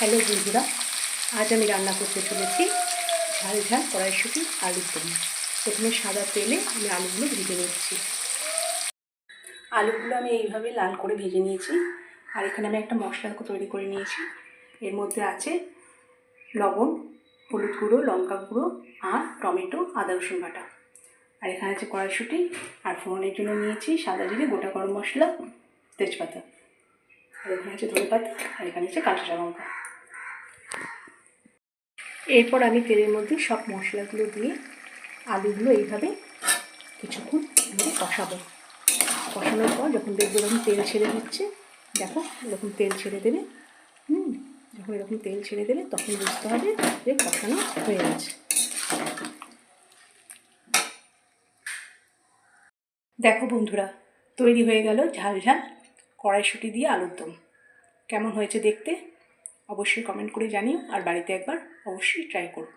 Hello বন্ধুরা, আজ আমি রান্না করতে চলেছি ঝাল ঝাল কড়াইশুঁটি আলুর দম। প্রথমে সাদা তেলে আমি আলুগুলো ভেজে নিচ্ছি। আলুগুলো আমি এইভাবে লাল করে ভেজে নিয়েছি। আর এখানে আমি একটা মশলা তৈরি করে নিয়েছি। এর মধ্যে আছে লবণ, হলুদ গুঁড়ো, লঙ্কা গুঁড়ো আর টমেটো, আদা রসুন বাটা। আর এখানে আছে কড়াইশুঁটি, আর ফোড়নের জন্য নিয়েছি সাদা জিরে, গোটা গরম মশলা, তেজপাতা। আর এখানে আছে ধনেপাতা, আর এখানে আছে কাঁচা লঙ্কা। এরপর আমি তেলের মধ্যে সব মশলাগুলো দিয়ে আলুগুলো এইভাবে কিছুক্ষণ কষাবো। কষানোর পর যখন দেখবো এরকম তেল ছেড়ে দিচ্ছে, দেখো এরকম তেল ছেড়ে দেবে, যখন এরকম তেল ছেড়ে দেবে তখন বুঝতে হবে যে কষানো হয়ে গেছে। দেখো বন্ধুরা, তৈরি হয়ে গেল ঝাল ঝাল কড়াইশুঁটি দিয়ে আলুর দম। কেমন হয়েছে দেখতে অবশ্যই কমেন্ট করে জানিও, আর বাড়িতে একবার অবশ্যই ট্রাই করো।